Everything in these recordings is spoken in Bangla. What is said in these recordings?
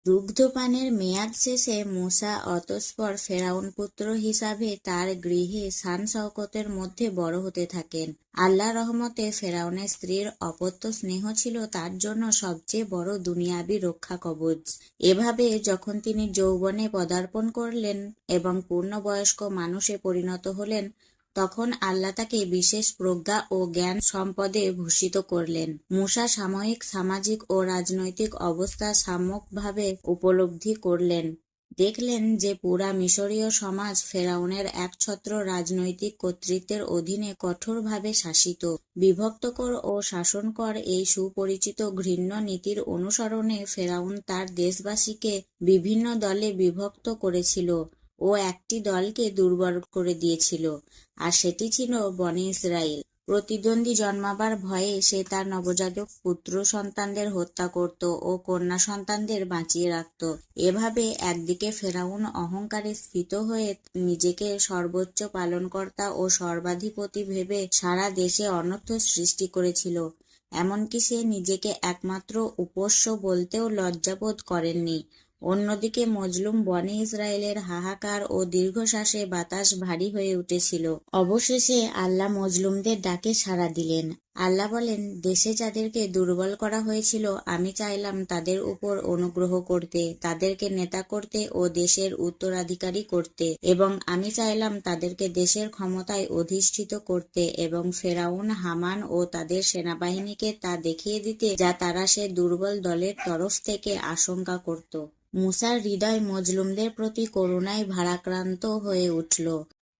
দুগ্ধপানের মেয়াদ শেষে মূসা অতঃপর ফেরাউন পুত্র হিসাবে তার গৃহে শান শওকতের মধ্যে বড় হতে থাকেন। আল্লাহ রহমতে ফেরাউনের স্ত্রীর অপত্য স্নেহ ছিল তার জন্য সবচেয়ে বড় দুনিয়াবী রক্ষা কবচ। এভাবে যখন তিনি যৌবনে পদার্পণ করলেন এবং পূর্ণবয়স্ক মানুষে পরিণত হলেন, তখন আল্লাহ তাকে বিশেষ প্রজ্ঞা ও জ্ঞান সম্পদে ভূষিত করলেন। মূসা সাময়িক সামাজিক ও রাজনৈতিক অবস্থা সম্যকভাবে উপলব্ধি করলেন। দেখলেন যে পুরা মিশরীয় সমাজ ফেরাউনের একছত্র রাজনৈতিক কর্তৃত্বের অধীনে কঠোরভাবে শাসিত। বিভক্তকর ও শাসনকর এই সুপরিচিত ঘৃণ্য নীতির অনুসরণে ফেরাউন তার দেশবাসীকে বিভিন্ন দলে বিভক্ত করেছিল ও একটি দলকে দুর্বল করে দিয়েছিল, আর সেটি ছিল বনী ইসরাইল। প্রতিদ্বন্দ্বী জন্মাবার ভয়ে সে তার নবজাতক পুত্র সন্তানদের হত্যা করত ও কন্যা সন্তানদের বাঁচিয়ে রাখত। এভাবে একদিকে ফেরাউন অহংকারে স্ফীত হয়ে নিজেকে সর্বোচ্চ পালনকর্তা ও সর্বাধিপতি ভেবে সারা দেশে অনর্থ সৃষ্টি করেছিল। এমনকি সে নিজেকে একমাত্র উপাস্য বলতেও লজ্জাবোধ করেননি। অন্যদিকে মজলুম বনী ইসরায়েলের হাহাকার ও দীর্ঘশ্বাসে বাতাস ভারী হয়ে উঠেছিল। অবশেষে আল্লাহ মজলুমদের ডাকে সাড়া দিলেন। আল্লাহ বলেন, দেশে যাদেরকে দুর্বল করা হয়েছিল আমি চাইলাম তাদের উপর অনুগ্রহ করতে, তাদেরকে নেতা করতে ও দেশের উত্তরাধিকারী করতে, এবং আমি চাইলাম তাদেরকে দেশের ক্ষমতায় অধিষ্ঠিত করতে এবং ফেরাউন, হামান ও তাদের সেনাবাহিনীকে তা দেখিয়ে দিতে যা তারা সে দুর্বল দলের তরফ থেকে আশঙ্কা করত। মূসার হৃদয় মজলুমদের প্রতি করুণায় ভারাক্রান্ত হয়ে উঠল,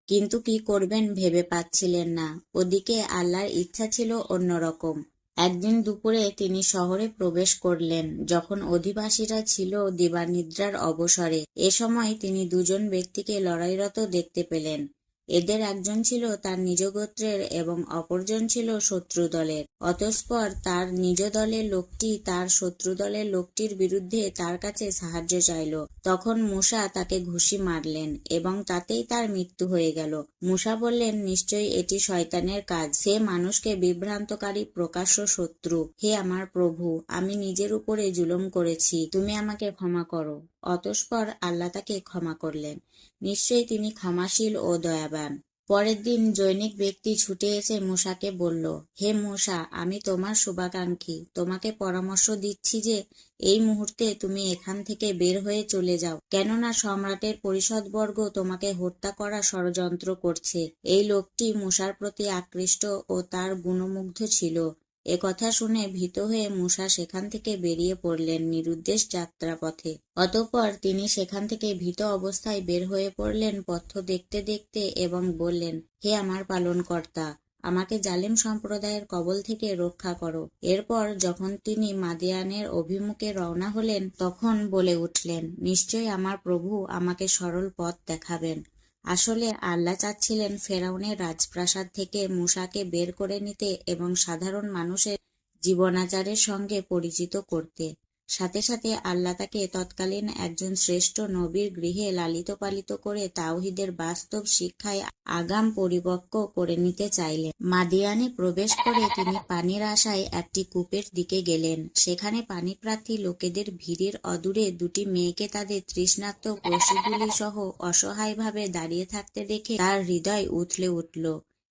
কিন্তু কি করবেন ভেবে পাচ্ছিলেন না। ওদিকে আল্লাহর ইচ্ছা ছিল অন্যরকম। একদিন দুপুরে তিনি শহরে প্রবেশ করলেন, যখন অধিবাসীরা ছিল দিবানিদ্রার অবসরে। এ সময় তিনি দুজন ব্যক্তিকে লড়াইরত দেখতে পেলেন। এদের একজন ছিল তার নিজ গোত্রের এবং অপরজন ছিল শত্রু দলের। অতঃপর তার নিজ দলের লোকটি তার শত্রু দলের লোকটির বিরুদ্ধে তার কাছে সাহায্য চাইল। তখন মূসা তাকে ঘুষি মারলেন এবং তাতেই তার মৃত্যু হয়ে গেল। মূসা বললেন, নিশ্চয়ই এটি শয়তানের কাজ, সে মানুষকে বিভ্রান্তকারী প্রকাশ্য শত্রু। হে আমার প্রভু, আমি নিজের উপরে জুলুম করেছি, তুমি আমাকে ক্ষমা করো। অতঃপর আল্লাহ তাকে ক্ষমা করলেন। নিশ্চয়ই তিনি ক্ষমাশীল ও দয়াবান। পরের দিন জনৈক ব্যক্তি ছুটে এসে মূসাকে বলল, হে মূসা, আমি তোমার শুভাকাঙ্ক্ষী, তোমাকে পরামর্শ দিচ্ছি যে এই মুহূর্তে তুমি এখান থেকে বের হয়ে চলে যাও, কেননা সম্রাটের পরিষদবর্গ তোমাকে হত্যা করার ষড়যন্ত্র করছে। এই লোকটি মূসার প্রতি আকৃষ্ট ও তার গুণমুগ্ধ ছিল। এ কথা শুনে ভীত হয়ে মূসা সেখান থেকে বেরিয়ে পড়লেন নিরুদ্দেশ যাত্রাপথে। অতঃপর তিনি সেখান থেকে ভীত অবস্থায় বের হয়ে পড়লেন পথ দেখতে দেখতে এবং বললেন, হে আমার পালনকর্তা, আমাকে জালিম সম্প্রদায়ের কবল থেকে রক্ষা করো। এরপর যখন তিনি মাদিয়ানের অভিমুখে রওনা হলেন, তখন বলে উঠলেন, নিশ্চয়ই আমার প্রভু আমাকে সরল পথ দেখাবেন। আসলে আল্লাহ চাচ্ছিলেন ফেরাউনের রাজপ্রাসাদ থেকে মূসাকে বের করে নিতে এবং সাধারণ মানুষের জীবনাচারের সঙ্গে পরিচিত করতে। সাথে সাথে আল্লাহ তাকে তৎকালীন একজন শ্রেষ্ঠ নবীর গৃহে লালিত পালিত করে তাওহীদের বাস্তব শিক্ষায় আগাম পরিপক্ব করে নিতে চাইলেন। মাদিয়ানে প্রবেশ করে তিনি পানির আশায় একটি কূপের দিকে গেলেন। সেখানে পানিপ্রার্থী লোকেদের ভিড়ের অদূরে দুটি মেয়েকে তাদের তৃষ্ণার্ত পশুগুলি সহ অসহায়ভাবে দাঁড়িয়ে থাকতে দেখে তার হৃদয় উথলে উঠল।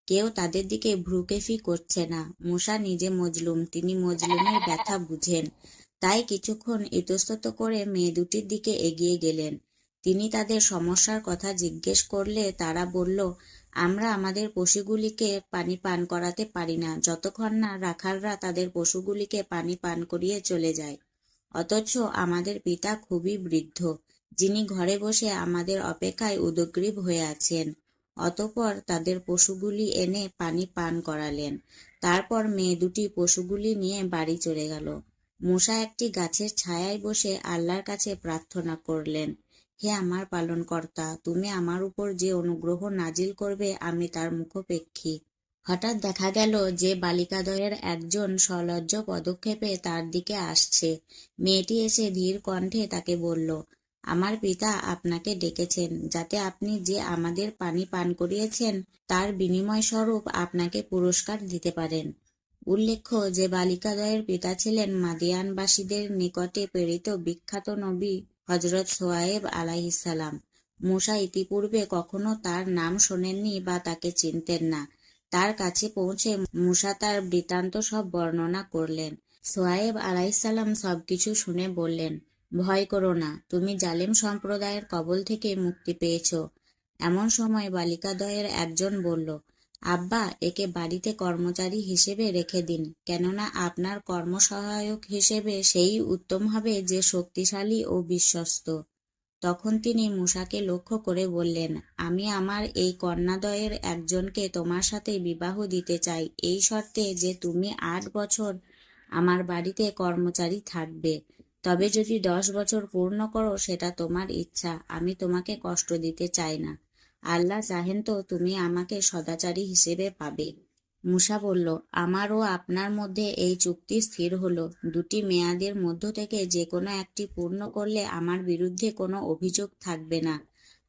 কেউ তাদের দিকে ভ্রুক্ষেপই করছে না। মূসা নিজে মজলুম, তিনি মজলুমের ব্যথা বুঝেন। তাই কিছুক্ষণ ইতস্তত করে মেয়ে দুটির দিকে এগিয়ে গেলেন। তিনি তাদের সমস্যার কথা জিজ্ঞেস করলে তারা বলল, আমরা আমাদের পশুগুলিকে পানি পান করাতে পারি না যতক্ষণ না রাখালরা তাদের পশুগুলিকে পানি পান করিয়ে চলে যায়। অথচ আমাদের পিতা খুবই বৃদ্ধ, যিনি ঘরে বসে আমাদের অপেক্ষায় উদগ্রীব হয়ে আছেন। অতঃপর তাদের পশুগুলি এনে পানি পান করালেন। তারপর মেয়ে দুটি পশুগুলি নিয়ে বাড়ি চলে গেল। মূসা একটি গাছের ছায়ায় বসে আল্লাহর কাছে প্রার্থনা করলেন, হে আমার পালনকর্তা, তুমি আমার উপর যে অনুগ্রহ নাজিল করবে আমি তার মুখাপেক্ষী। হঠাৎ দেখা গেল যে বালিকাদ্বয়ের একজন সলজ্জ পদক্ষেপে তার দিকে আসছে। মেয়েটি এসে ধীর কণ্ঠে তাকে বলল, আমার পিতা আপনাকে ডেকেছেন, যাতে আপনি যে আমাদের পানি পান করিয়েছেন তার বিনিময় স্বরূপ আপনাকে পুরস্কার দিতে পারেন। উল্লেখ্য যে বালিকাদ্বয়ের পিতা ছিলেন মাদিয়ানবাসীদের নিকটে প্রেরিত বিখ্যাত নবী হযরত শোয়ায়েব আলাইহিসসালাম। মূসা ইতিপূর্বে কখনো তার নাম শোনেননি বা তাকে চিনতেন না। তার কাছে পৌঁছে মূসা তার বৃত্তান্ত সব বর্ণনা করলেন। শোয়ায়েব আলাইহিসসালাম সবকিছু শুনে বললেন, ভয় করো না, তুমি জালেম সম্প্রদায়ের কবল থেকে মুক্তি পেয়েছ। এমন সময় বালিকাদ্বয়ের একজন বলল, আব্বা, একে বাড়িতে কর্মচারী হিসেবে রেখে দিন, কেননা আপনার কর্মসহায়ক হিসেবে সেই উত্তম হবে যে শক্তিশালী ও বিশ্বস্ত। তখন তিনি মূসাকে লক্ষ্য করে বললেন, আমি আমার এই কন্যাদ্বয়ের একজনকে তোমার সাথে বিবাহ দিতে চাই, এই শর্তে যে তুমি 8 বছর আমার বাড়িতে কর্মচারী থাকবে। তবে যদি 10 বছর পূর্ণ করো সেটা তোমার ইচ্ছা, আমি তোমাকে কষ্ট দিতে চাই না। আল্লাহ চাহেন তো তুমি আমাকে সদাচারী হিসেবে পাবে। মূসা বলল, আমার ও আপনার মধ্যে এই চুক্তি স্থির হলো, দুটি মেয়াদের মধ্য থেকে যে কোনো একটি পূর্ণ করলে আমার বিরুদ্ধে কোনো অভিযোগ থাকবে না।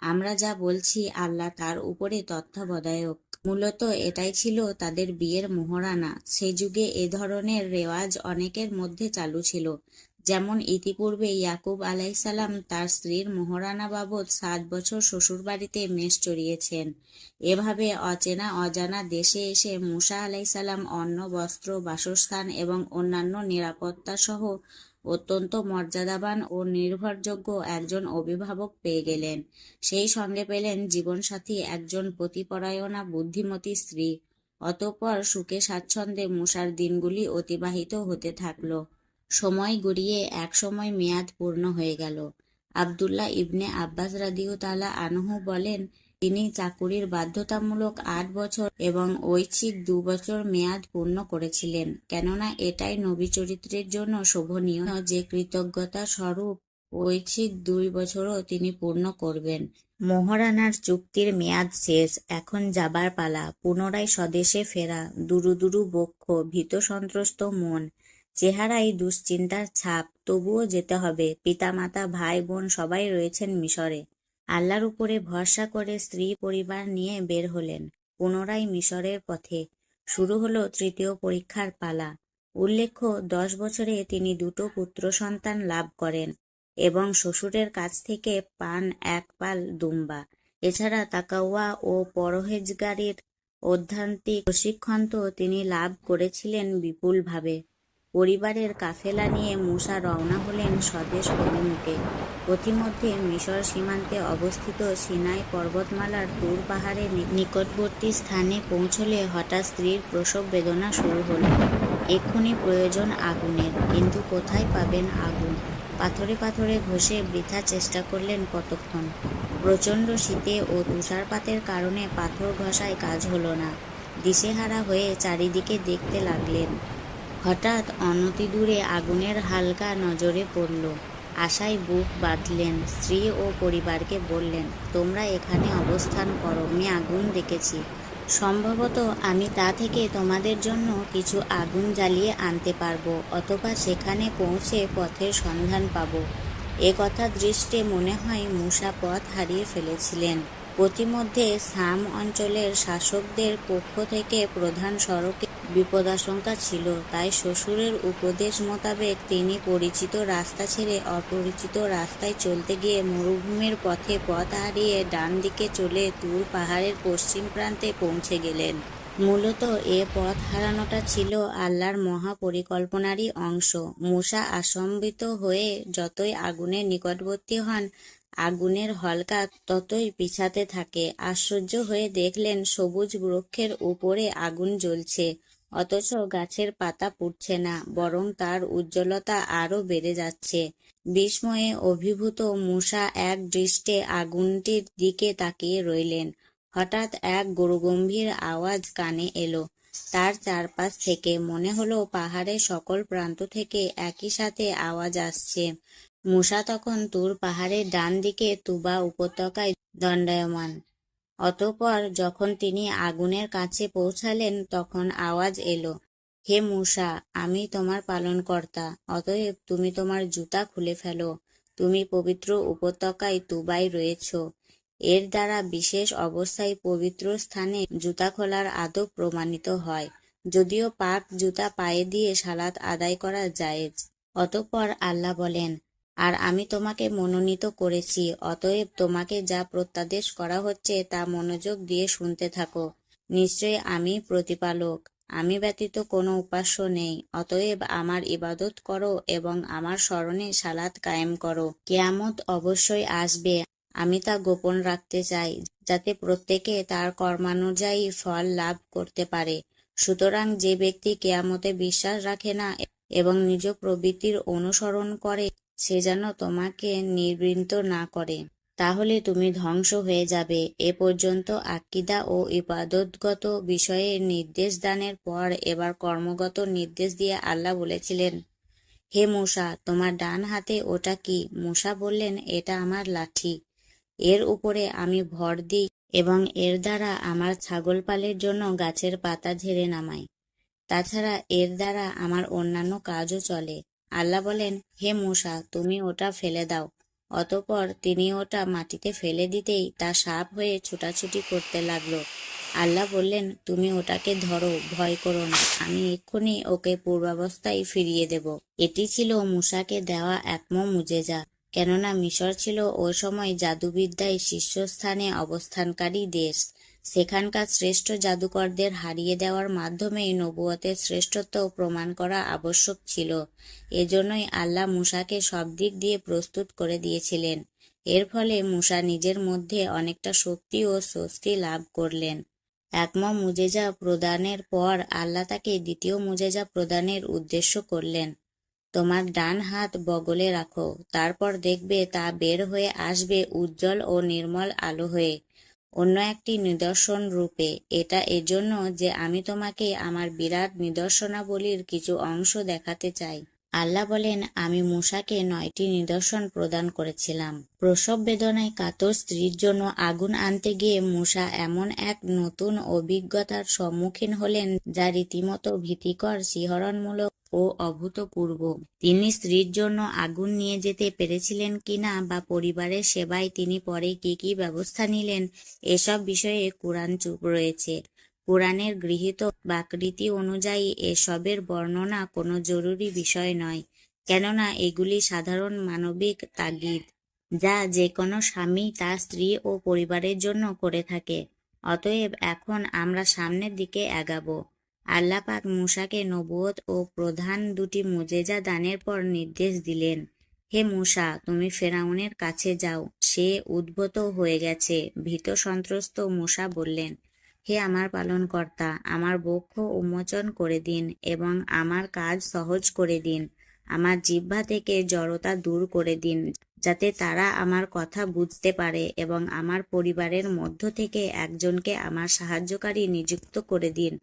আমরা যা বলছি আল্লাহ তার উপরে তত্ত্বাবধায়ক। মূলত এটাই ছিল তাদের বিয়ের মোহরানা। সে যুগে এ ধরনের রেওয়াজ অনেকের মধ্যে চালু ছিল। যেমন ইতিপূর্বে ইয়াকুব আলাইসাল্লাম তার স্ত্রীর মোহরানা বাবদ 7 বছর শ্বশুরবাড়িতে মেষ চড়িয়েছেন। এভাবে অচেনা অজানা দেশে এসে মূসা আলাইসাল্লাম অন্ন, বস্ত্র, বাসস্থান এবং অন্যান্য নিরাপত্তা সহ অত্যন্ত মর্যাদাবান ও নির্ভরযোগ্য একজন অভিভাবক পেয়ে গেলেন। সেই সঙ্গে পেলেন জীবনসাথী একজন পতিপরায়ণা বুদ্ধিমতী স্ত্রী। অতঃপর সুখে স্বাচ্ছন্দ্যে মূসার দিনগুলি অতিবাহিত হতে থাকল। সময় গড়িয়ে এক সময় মেয়াদ পূর্ণ হয়ে গেল। আবদুল্লাহ ইবনে আব্বাস রাদিয়াল্লাহু আনহু বলেন, তিনি চাকুরির বাধ্যতামূলক 8 বছর এবং ঐচ্ছিক 2 বছর মেয়াদ পূর্ণ করেছিলেন, কেননা এটাই নবী চরিত্রের জন্য শোভনীয় যে কৃতজ্ঞতা স্বরূপ ঐচ্ছিক 2 বছরও তিনি পূর্ণ করবেন। মোহরানার চুক্তির মেয়াদ শেষ, এখন যাবার পালা। পুনরায় স্বদেশে ফেরা। দুরু দুরু বক্ষ, ভীত-সন্ত্রস্ত মন, চেহারায় দুশ্চিন্তার ছাপ। তবুও যেতে হবে। পিতামাতা, ভাই বোন সবাই রয়েছেন মিশরে। আল্লাহর উপরে ভরসা করে স্ত্রী পরিবার নিয়ে বের হলেন পুনরায় মিশরের পথে। শুরু হলো তৃতীয় পরীক্ষার পালা। উল্লেখ্য, 10 বছরে তিনি 2 পুত্র সন্তান লাভ করেন এবং শ্বশুরের কাছ থেকে পান 1 পাল দুম্বা। এছাড়া তাকওয়া ও পরহেজগারির অধ্যাত্মিক প্রশিক্ষণ তো তিনি লাভ করেছিলেন বিপুলভাবে। পরিবারের কাফেলা নিয়ে মূসা রওনা হলেন স্বদেশ অভিমুখে। পথিমধ্যে মিশর সীমান্তে অবস্থিত সিনাই পর্বতমালার তুর পাহাড়ের নিকটবর্তী স্থানে পৌঁছলে হঠাৎ স্ত্রীর প্রসব বেদনা শুরু হলো। এক্ষুনি প্রয়োজন আগুনের, কিন্তু কোথায় পাবেন আগুন? পাথরে পাথরে ঘষে বৃথা চেষ্টা করলেন কতক্ষণ। প্রচণ্ড শীতে ও তুষারপাতের কারণে পাথর ঘষায় কাজ হলো না। দিশেহারা হয়ে চারিদিকে দেখতে লাগলেন। হঠাৎ অনতিদূরে আগুনের হালকা নজরে পড়ল। আশায় বুক বাঁধলেন। স্ত্রী ও পরিবারকে বললেন, তোমরা এখানে অবস্থান করো, আমি আগুন দেখেছি। সম্ভবত আমি তা থেকে তোমাদের জন্য কিছু আগুন জ্বালিয়ে আনতে পারবো, অথবা সেখানে পৌঁছে পথের সন্ধান পাবো। এ কথা দৃষ্টে মনে হয় মূসা পথ হারিয়ে ফেলেছিলেন। পথিমধ্যে সাম অঞ্চলের শাসকদের পক্ষ থেকে প্রধান সড়কে বিপদাশঙ্কা ছিল, তাই শ্বশুরের উপদেশ মোতাবেক তিনি পরিচিত রাস্তা ছেড়ে অপরিচিত রাস্তায় চলতে গিয়ে মরুভূমির পথে পথ হারিয়ে ডান দিকে চলে তুর পাহাড়ের পশ্চিম প্রান্তে পৌঁছে গেলেন। মূলত এ পথ হারানোটা ছিল আল্লাহর মহা পরিকল্পনারই অংশ। মূসা আশঙ্কিত হয়ে যতই আগুনের নিকটবর্তী হন, আগুনের হলকা ততই পিছাতে থাকে। আশ্চর্য হয়ে দেখলেন সবুজ বৃক্ষের উপরে আগুন জ্বলছে, অথচ গাছের পাতা পুড়ছে না, বরং তার উজ্জ্বলতা আরো বেড়ে যাচ্ছে। বিস্ময়ে অভিভূত মূসা এক দৃষ্টে আগুনটির দিকে তাকিয়ে রইলেন। হঠাৎ এক গম্ভীর আওয়াজ কানে এলো। তার চারপাশ থেকে মনে হলো পাহাড়ের সকল প্রান্ত থেকে একই সাথে আওয়াজ আসছে। মূসা তখন তুর পাহাড়ের ডান দিকে তুবা উপত্যকায় দণ্ডায়মান। অতঃপর যখন তিনি আগুনের কাছে পৌঁছালেন, তখন আওয়াজ এলো, হে মূসা, আমি তোমার পালনকর্তা, অতএব তুমি তোমার জুতা খুলে ফেলো। তুমি পবিত্র উপত্যকায় তুবায় রয়েছ। এর দ্বারা বিশেষ অবস্থায় পবিত্র স্থানে জুতা খোলার আদব প্রমাণিত হয়। যদিও পাক জুতা পায়ে দিয়ে সালাত আদায় করা জায়েজ। অতঃপর আল্লাহ বলেন, আর আমি তোমাকে মনোনীত করেছি, অতএব তোমাকে যা প্রত্যাদেশ করা হচ্ছে তা মনোযোগ দিয়ে শুনতে থাকো। নিশ্চয়ই আমি প্রতিপালক, আমি ব্যতীত কোনো উপাস্য নেই, অতএব আমার ইবাদত করো এবং আমার স্মরণে সালাত কায়েম করো। কিয়ামত অবশ্যই আসবে, আমি তা গোপন রাখতে চাই, যাতে প্রত্যেকে তার কর্মানুযায়ী ফল লাভ করতে পারে। সুতরাং যে ব্যক্তি কিয়ামতে বিশ্বাস রাখে না এবং নিজ প্রবৃত্তির অনুসরণ করে, সে যেন তোমাকে নিবৃত্ত না করে, তাহলে তুমি ধ্বংস হয়ে যাবে। এ পর্যন্ত আকীদা ও ইবাদতগত বিষয়ে নির্দেশ দানের পর এবার কর্মগত নির্দেশ দিয়ে আল্লাহ বলেছিলেন, হে মূসা, তোমার ডান হাতে ওটা কি? মূসা বললেন, এটা আমার লাঠি। এর উপরে আমি ভর দিই এবং এর দ্বারা আমার ছাগল পালের জন্য গাছের পাতা ঝেড়ে নামাই। তাছাড়া এর দ্বারা আমার অন্যান্য কাজও চলে। আল্লাহ বলেন, হে মূসা, তুমি ওটা ফেলে দাও। অতঃপর তিনি ওটা মাটিতে ফেলে দিতেই তা সাপ হয়ে ছুটাছুটি করতে লাগলো। আল্লাহ বললেন, তুমি ওটাকে ধরো, ভয় করো না, আমি এক্ষুনি ওকে পূর্বাবস্থায় ফিরিয়ে দেব। এটি ছিল মূসাকে দেওয়া একম মুজেজা, কেননা মিশর ছিল ওই সময় জাদুবিদ্যায় শীর্ষস্থানে অবস্থানকারী দেশ। সেখানকার শ্রেষ্ঠ জাদুকরদের হারিয়ে দেওয়ার মাধ্যমেই নবুয়তের শ্রেষ্ঠত্ব প্রমাণ করা আবশ্যক ছিল। এজন্যই আল্লাহ মূসাকে সব দিক দিয়ে প্রস্তুত করে দিয়েছিলেন। এর ফলে মূসা নিজের মধ্যে অনেকটা শক্তি ও স্বস্তি লাভ করলেন। একম মুজেজা প্রদানের পর আল্লাহ তাকে দ্বিতীয় মুজেজা প্রদানের উদ্দেশ্য করলেন। তোমার ডান হাত বগলে রাখো, তারপর দেখবে তা বের হয়ে আসবে উজ্জ্বল ও নির্মল আলো হয়ে, অন্য একটি নিদর্শন রূপে। এটা এজন্য যে আমি তোমাকে আমার বিরাট নিদর্শনাবলীর কিছু অংশ দেখাতে চাই। আল্লাহ বলেন, আমি মূসাকে 9টি নিদর্শন প্রদান করেছিলাম। প্রসব বেদনায় কাতর স্ত্রীর জন্য আগুন আনতে গিয়ে মূসা এমন এক নতুন অভিজ্ঞতার সম্মুখীন হলেন যা রীতিমতো ভীতিকর, শিহরণমূলক ও অভূতপূর্ব। তিনি স্ত্রীর জন্য আগুন নিয়ে যেতে পেরেছিলেন কিনা বা পরিবারের সেবায় তিনি পরে কি কি ব্যবস্থা নিলেন, এসব বিষয়ে কুরআন চুপ রয়েছে। কুরআনের গৃহীত বাকরীতি অনুযায়ী এসবের বর্ণনা কোনো জরুরি বিষয় নয়, কেননা এগুলি সাধারণ মানবিক তাগিদ, যা যে কোনো স্বামী তার স্ত্রী ও পরিবারের জন্য করে থাকে। অতএব এখন আমরা সামনের দিকে এগাবো। আল্লাহ পাক মূসাকে নবুয়ত ও প্রধান দুটি মুজেজা দানের পর নির্দেশ দিলেন, হে মূসা, তুমি ফেরাউনের কাছে যাও, সে উদ্ভূত হয়ে গেছে। ভীত সন্ত্রস্ত মূসা বললেন, হে আমার পালনকর্তা, আমার বক্ষ উন্মোচন করে দিন এবং আমার কাজ সহজ করে দিন। আমার জিহ্বা থেকে জড়তা দূর করে দিন, যাতে তারা আমার কথা বুঝতে পারে, এবং আমার পরিবারের মধ্য থেকে একজনকে আমার সাহায্যকারী নিযুক্ত করে দিন।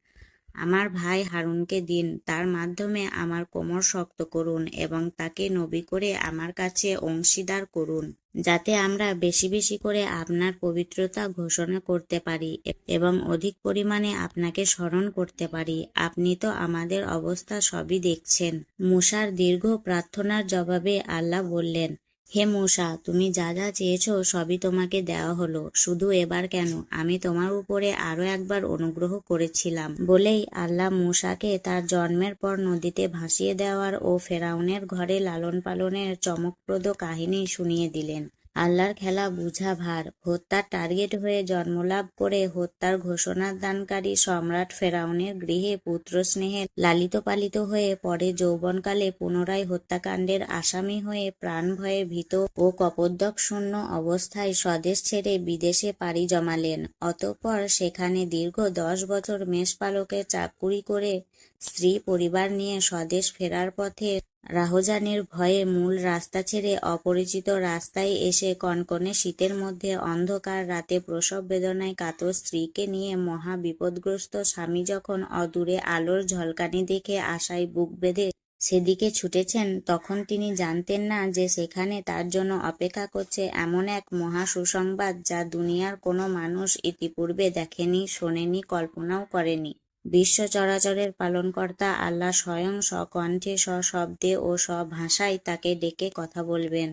আমার ভাই হারুনকে দিন, তার মাধ্যমে আমার কোমর শক্ত করুন এবং তাকে নবী করে আমার কাছে অংশীদার করুন, যাতে আমরা বেশি বেশি করে আপনার পবিত্রতা ঘোষণা করতে পারি এবং অধিক পরিমাণে আপনাকে স্মরণ করতে পারি। আপনি তো আমাদের অবস্থা সবই দেখছেন। মূসার দীর্ঘ প্রার্থনার জবাবে আল্লাহ বললেন, হে মূসা, তুমি যা যা চেয়েছ সবই তোমাকে দেওয়া হলো, শুধু এবার কেন, আমি তোমার উপরে আরো একবার অনুগ্রহ করেছিলাম। বলেই আল্লাহ মূসাকে তার জন্মের পর নদীতে ভাসিয়ে দেওয়ার ও ফেরাউনের ঘরে লালন পালনের চমকপ্রদ কাহিনী শুনিয়ে দিলেন। আল্লাহর খেলা বুঝা ভার। হত্যার টার্গেট হয়ে জন্মলাভ করে হত্যার ঘোষণা দানকারী সম্রাট ফেরাউনের গৃহে পুত্র স্নেহে লালিত পালিত হয়ে পরে যৌবনকালে পুনরায় হত্যাকাণ্ডের আসামি হয়ে প্রাণ ভয়ে ভীত ও কপোদ্গক শূন্য অবস্থায় স্বদেশ ছেড়ে বিদেশে পাড়ি জমালেন। অতঃপর সেখানে দীর্ঘ 10 বছর মেষপালকের চাকুরি করে স্ত্রী পরিবার নিয়ে স্বদেশ ফেরার পথে রাহজানির ভয়ে মূল রাস্তা ছেড়ে অপরিচিত রাস্তায় এসে কনকনে শীতের মধ্যে অন্ধকার রাতে প্রসব বেদনায় কাতর স্ত্রীকে নিয়ে মহা বিপদগ্রস্ত স্বামী যখন অদূরে আলোর ঝলকানি দেখে আশায় বুক বেঁধে সেদিকে ছুটেছেন, তখন তিনি জানতেন না যে সেখানে তার জন্য অপেক্ষা করছে এমন এক মহা সুসংবাদ যা দুনিয়ার কোনো মানুষ ইতিপূর্বে দেখেনি, শোনেনি, কল্পনাও করেনি। বিশ্ব চরাচরের পালনকর্তা আল্লাহ স্বয়ং স্বকণ্ঠে, সশব্দে ও স্বভাষায় তাকে ডেকে কথা বলবেন।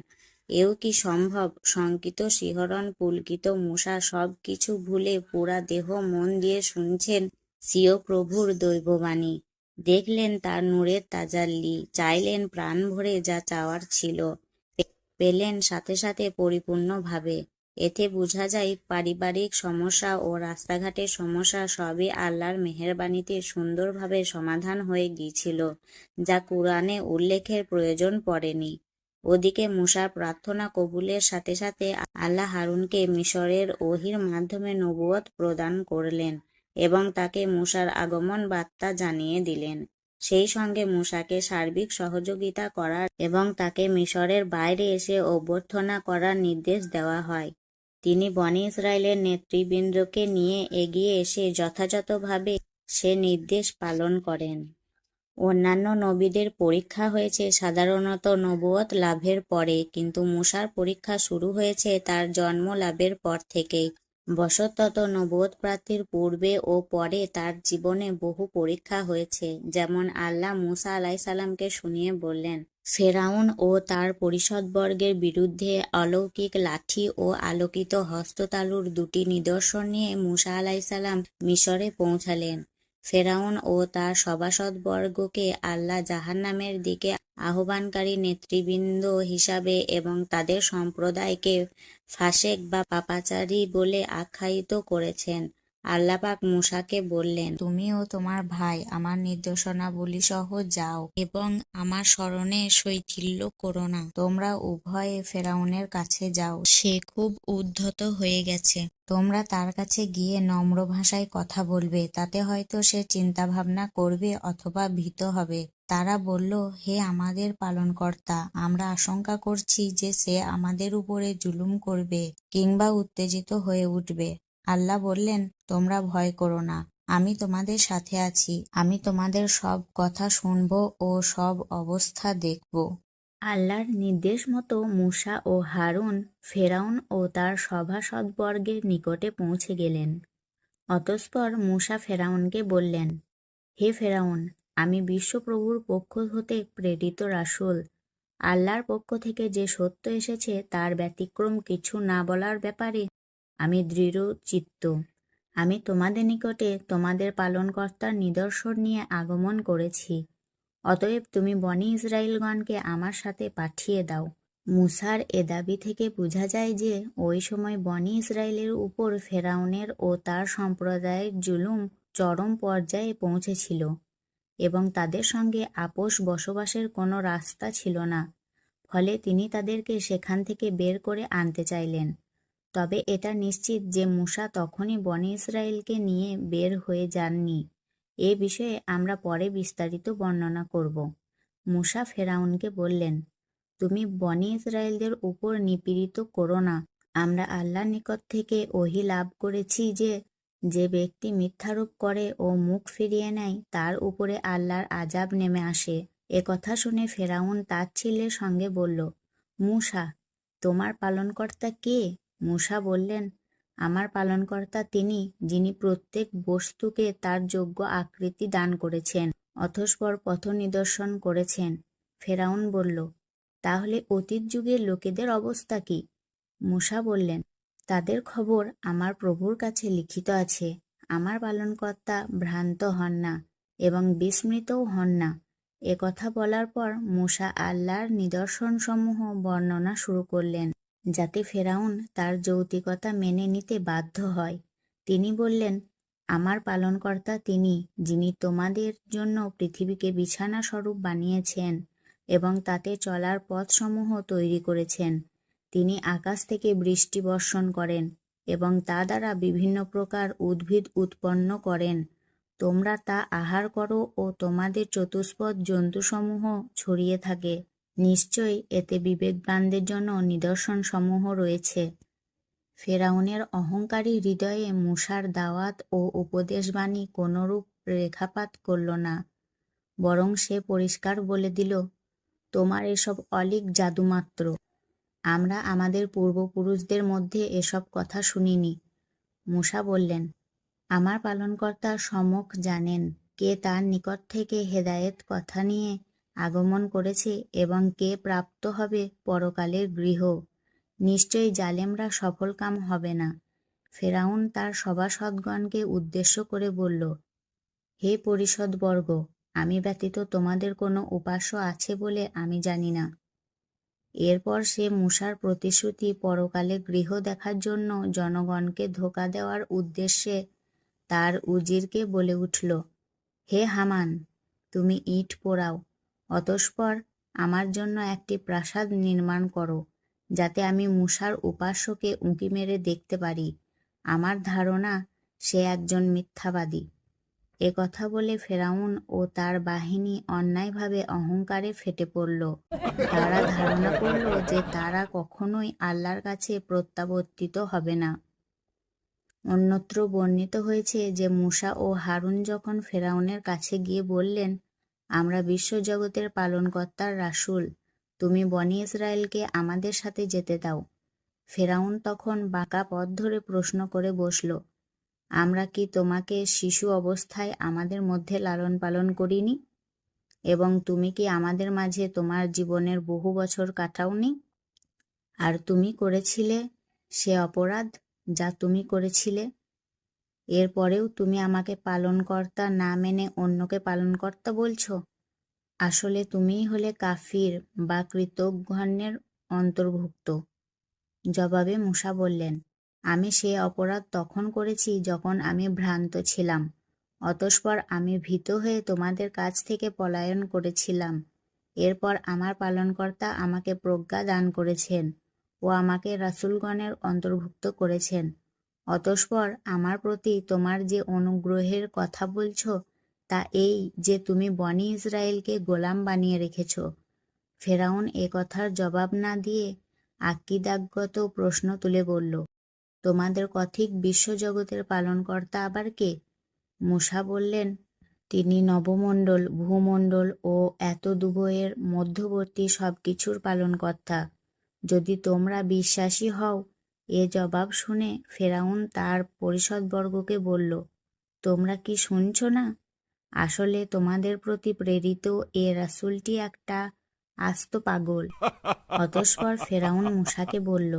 এও কি সম্ভব? শঙ্কিত, শিহরণ পুলকিত মূসা সব কিছু ভুলে পুরা দেহ মন দিয়ে শুনছেন স্বীয় প্রভুর দৈববাণী দেখলেন, তার নূরের তাজাল্লি, চাইলেন প্রাণ ভরে যা চাওয়ার ছিল, পেলেন সাথে সাথে পরিপূর্ণভাবে। এতে বোঝা যায় পারিবারিক সমস্যা ও রাস্তাঘাটের সমস্যা সবই আল্লাহর মেহেরবানিতে সুন্দরভাবে সমাধান হয়ে গিয়েছিল, যা কুরআনে উল্লেখের প্রয়োজন পড়েনি। ওদিকে মূসার প্রার্থনা কবুলের সাথে সাথে আল্লাহ হারুনকে মিশরের ওহীর মাধ্যমে নবুয়ত প্রদান করলেন এবং তাকে মূসার আগমন বার্তা জানিয়ে দিলেন। সেই সঙ্গে মূসাকে সার্বিক সহযোগিতা করার এবং তাকে মিশরের বাইরে এসে অভ্যর্থনা করার নির্দেশ দেওয়া হয়। তিনি বনী ইসরায়েলের নেতৃবৃন্দকে নিয়ে এগিয়ে এসে যথাযথভাবে সে নির্দেশ পালন করেন। অন্যান্য নবীদের পরীক্ষা হয়েছে সাধারণত নবুয়ত লাভের পরে, কিন্তু মূসার পরীক্ষা শুরু হয়েছে তার জন্ম লাভের পর থেকেই। বশতত নবুয়ত প্রাপ্তির পূর্বে ও পরে তার জীবনে বহু পরীক্ষা হয়েছে। যেমন আল্লাহ মূসা আলাইসাল্লামকে শুনিয়ে বললেন, ফেরাউন ও তার পরিষদবর্গের বিরুদ্ধে অলৌকিক লাঠি ও আলোকিত হস্ততালুর দুটি নিদর্শন নিয়ে মূসা আলাইসাল্লাম মিশরে পৌঁছালেন। ফেরাউন ও তার সভাসদবর্গকে আল্লাহ জাহান্নামের দিকে আহ্বানকারী নেতৃবৃন্দ হিসাবে এবং তাদের সম্প্রদায়কে ফাসেক বা পাপাচারী বলে আখ্যায়িত করেছেন। আল্লাহ পাক মূসাকে বললেন, তুমি ও তোমার ভাই আমার নির্দেশনাবলী সহ যাও এবং আমার স্মরণে শৈথিল্য করো না। তোমরা উভয়ে ফেরাউনের কাছে যাও, সে খুব উদ্ধত হয়ে গেছে। তোমরা তার কাছে গিয়ে নম্র ভাষায় কথা বলবে, তাতে হয়তো সে চিন্তা ভাবনা করবে অথবা ভীত হবে। তারা বলল, হে আমাদের পালনকর্তা, আমরা আশঙ্কা করছি যে সে আমাদের উপরে জুলুম করবে কিংবা উত্তেজিত হয়ে উঠবে। আল্লাহ বললেন, তোমরা ভয় করো না, আমি তোমাদের সাথে আছি। আমি তোমাদের সব কথা শুনব ও সব অবস্থা দেখব। আল্লাহর নির্দেশ মতো মূসা ও হারুন ফেরাউন ও তার সভাসদবর্গের নিকটে পৌঁছে গেলেন। অতঃপর মূসা ফেরাউনকে বললেন, হে ফেরাউন, আমি বিশ্বপ্রভুর পক্ষ হতে প্রেরিত রাসূল। আল্লাহর পক্ষ থেকে যে সত্য এসেছে তার ব্যতিক্রম কিছু না বলার ব্যাপারে আমি দৃঢ় চিত্ত। আমি তোমাদের নিকটে তোমাদের পালনকর্তার নিদর্শন নিয়ে আগমন করেছি। অতএব তুমি বনী ইসরাইলগণকে আমার সাথে পাঠিয়ে দাও। মূসার এ দাবি থেকে বোঝা যায় যে ওই সময় বনী ইসরায়েলের উপর ফেরাউনের ও তার সম্প্রদায়ের জুলুম চরম পর্যায়ে পৌঁছেছিল এবং তাদের সঙ্গে আপোষ বসবাসের কোনো রাস্তা ছিল না। ফলে তিনি তাদেরকে সেখান থেকে বের করে আনতে চাইলেন। তবে এটা নিশ্চিত যে মূসা তখনই বনী ইসরায়েলকে নিয়ে বের হয়ে যাননি। এ বিষয়ে আমরা পরে বিস্তারিত বর্ণনা করব। মূসা ফেরাউনকে বললেন, তুমি বনী ইসরায়েলদের উপর নিপীড়িত করো না। আমরা আল্লাহর নিকট থেকে ওহী লাভ করেছি যে যে ব্যক্তি মিথ্যারোপ করে ও মুখ ফিরিয়ে নেয় তার উপরে আল্লাহর আযাব নেমে আসে। এ কথা শুনে ফেরাউন তাচ্ছিল্যের সঙ্গে বলল, মূসা, তোমার পালনকর্তা কে? মূসা বললেন, আমার পালনকর্তা তিনি যিনি প্রত্যেক বস্তুকে তার যোগ্য আকৃতি দান করেছেন, অতঃপর পথ নিদর্শন করেছেন। ফেরাউন বলল, তাহলে অতীত যুগের লোকেদের অবস্থা কি? মূসা বললেন, তাদের খবর আমার প্রভুর কাছে লিখিত আছে। আমার পালনকর্তা ভ্রান্ত হন না এবং বিস্মৃতও হন না। এ কথা বলার পর মূসা আল্লাহর নিদর্শনসমূহ বর্ণনা শুরু করলেন, যাতে ফেরাউন তার যৌক্তিকতা মেনে নিতে বাধ্য হয়। তিনি বললেন, আমার পালনকর্তা তিনি যিনি তোমাদের জন্য পৃথিবীকে বিছানা স্বরূপ বানিয়েছেন এবং তাতে চলার পথসমূহ তৈরি করেছেন। তিনি আকাশ থেকে বৃষ্টি বর্ষণ করেন এবং তা দ্বারা বিভিন্ন প্রকার উদ্ভিদ উৎপন্ন করেন। তোমরা তা আহার করো ও তোমাদের চতুষ্পদ জন্তুসমূহ ছড়িয়ে থাকে। নিশ্চয়ই এতে বিবেকবানদের জন্য নিদর্শনসমূহ রয়েছে। ফেরাউনের অহংকারী হৃদয়ে মূসার দাওয়াত ও উপদেশবাণী কোনরূপ রেখাপাত করল না, বরং সে পরিষ্কার বলে দিল, তোমার এসব অলীক জাদুমাত্র। আমরা আমাদের পূর্বপুরুষদের মধ্যে এসব কথা শুনিনি। মূসা বললেন, আমার পালনকর্তা সম্যক জানেন কে তার নিকট থেকে হেদায়েত কথা নিয়ে আগমন করেছে এবং কে প্রাপ্ত হবে পরকালের গৃহ। নিশ্চয়ই জালেমরা সফলকাম হবে না। ফেরাউন তার সভাসদগণকে উদ্দেশ্য করে বলল, হে পরিষদবর্গ, আমি ব্যতীত তোমাদের কোনো উপাস্য আছে বলে আমি জানি না। এরপর সে মূসার প্রতিশ্রুতি পরকালে গৃহ দেখার জন্য জনগণকে ধোঁকা দেওয়ার উদ্দেশ্যে তার উজিরকে বলে উঠল, হে হামান, তুমি ইট পোড়াও, অতঃপর আমার জন্য একটি প্রাসাদ নির্মাণ করো, যাতে আমি মূসার উপাস্যকে উঁকি মেরে দেখতে পারি। আমার ধারণা সে একজন মিথ্যাবাদী। এ কথা বলে ফেরাউন ও তার বাহিনী অন্যায়ভাবে অহংকারে ফেটে পড়ল। তারা ধারণা করল যে তারা কখনোই আল্লাহর কাছে প্রত্যাবর্তিত হবে না। অন্যত্র বর্ণিত হয়েছে যে মূসা ও হারুন যখন ফেরাউনের কাছে গিয়ে বললেন, আমরা বিশ্বজগতের পালনকর্তার রাসূল, তুমি বনী ইসরায়েলকে আমাদের সাথে যেতে দাও। ফেরাউন তখন বাঁকা পথ ধরে প্রশ্ন করে বসল, আমরা কি তোমাকে শিশু অবস্থায় আমাদের মধ্যে লালন পালন করিনি? এবং তুমি কি আমাদের মাঝে তোমার জীবনের বহু বছর কাটাওনি? আর তুমি করেছিলে সে অপরাধ যা তুমি করেছিলে। এরপরেও তুমি আমাকে পালনকর্তা না মেনে অন্যকে পালনকর্তা বলছো। আসলে তুমিই হলে কাফির বা কৃতঘ্নের অন্তর্ভুক্ত। জবাবে মূসা বললেন, আমি সে অপরাধ তখন করেছি যখন আমি ভ্রান্ত ছিলাম। অতঃপর আমি ভীত হয়ে তোমাদের কাছ থেকে পলায়ন করেছিলাম। এরপর আমার পালনকর্তা আমাকে প্রজ্ঞা দান করেছেন ও আমাকে রাসূলগণের অন্তর্ভুক্ত করেছেন। অতঃপর আমার প্রতি তোমার যে অনুগ্রহের কথা বলছ তা এই যে তুমি বনী ইসরায়েলকে গোলাম বানিয়ে রেখেছ। ফেরাউন এ কথার জবাব না দিয়ে আকিদাগত প্রশ্ন তুলে বলল, তোমাদের কথিক বিশ্বজগতের পালনকর্তা আবার কে? মূসা বললেন, তিনি নবমণ্ডল, ভূমণ্ডল ও এতদুভয়ের মধ্যবর্তী সবকিছুর পালনকর্তা। যদি তোমরা বিশ্বাসী হও। এ জবাব শুনে ফেরাউন তার পরিষদবর্গকে বলল, তোমরা কি শুনছ না? আসলে তোমাদের প্রতি প্রেরিত এ রাসূলটি একটা আস্ত পাগল। অতঃপর ফেরাউন মূসাকে বলল,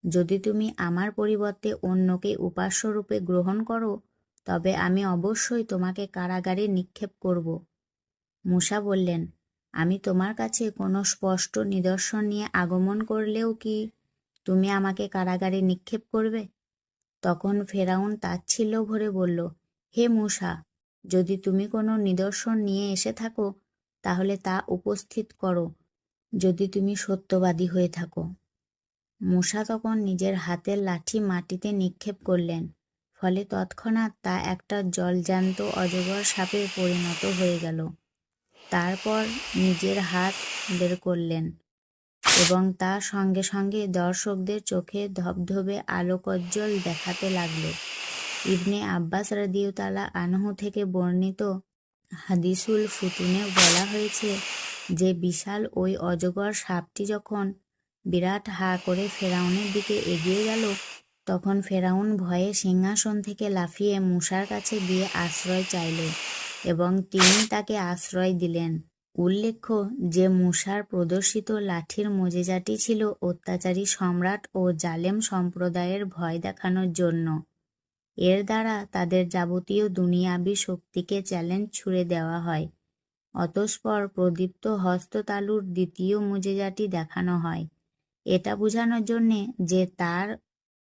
যদি তুমি আমার পরিবর্তে অন্যকে উপাস্যরূপে গ্রহণ করো, তবে আমি অবশ্যই তোমাকে কারাগারে নিক্ষেপ করব। মূসা বললেন, আমি তোমার কাছে কোনো স্পষ্ট নিদর্শন নিয়ে আগমন করলেও কি তুমি আমাকে কারাগারে নিক্ষেপ করবে? তখন ফেরাউন তাচ্ছিল্য ভরে বলল, হে মূসা, যদি তুমি কোনো নিদর্শন নিয়ে এসে থাকো তাহলে তা উপস্থিত করো, যদি তুমি সত্যবাদী হয়ে থাকো। মূসা তখন নিজের হাতের লাঠি মাটিতে নিক্ষেপ করলেন, ফলে তৎক্ষণাৎ তা একটা জলজ্যান্ত অজগর সাপে পরিণত হয়ে গেল। তারপর নিজের হাত বের করলেন এবং তা সঙ্গে সঙ্গে দর্শকদের চোখে ধবধবে আলোকোজ্জ্বল দেখাতে লাগল। ইবনে আব্বাস রাদিয়াল্লাহু আনহু থেকে বর্ণিত হাদিসুল ফুতুনে বলা হয়েছে যে বিশাল ওই অজগর সাপটি যখন বিরাট হা করে ফেরাউনের দিকে এগিয়ে গেল, তখন ফেরাউন ভয়ে সিংহাসন থেকে লাফিয়ে মূসার কাছে গিয়ে আশ্রয় চাইল এবং তিনি তাকে আশ্রয় দিলেন। উল্লেখ্য যে মূসার প্রদর্শিত লাঠির মোজেজাটি ছিল অত্যাচারী সম্রাট ও জালেম সম্প্রদায়ের ভয় দেখানোর জন্য। এর দ্বারা তাদের যাবতীয় দুনিয়াবি শক্তিকে চ্যালেঞ্জ ছুড়ে দেওয়া হয়। অতঃপর প্রদীপ্ত হস্ততালুর দ্বিতীয় মুজেজাটি দেখানো হয়, এটা বোঝানোর জন্যে যে তার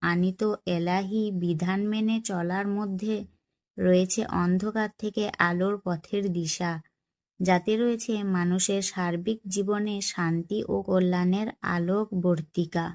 আনীত এলাহি বিধান মেনে চলার মধ্যে রয়েছে অন্ধকার থেকে আলোর পথের দিশা, যাতে রয়েছে মানুষের সার্বিক জীবনে শান্তি ও কল্যাণের আলোকবর্তিকা।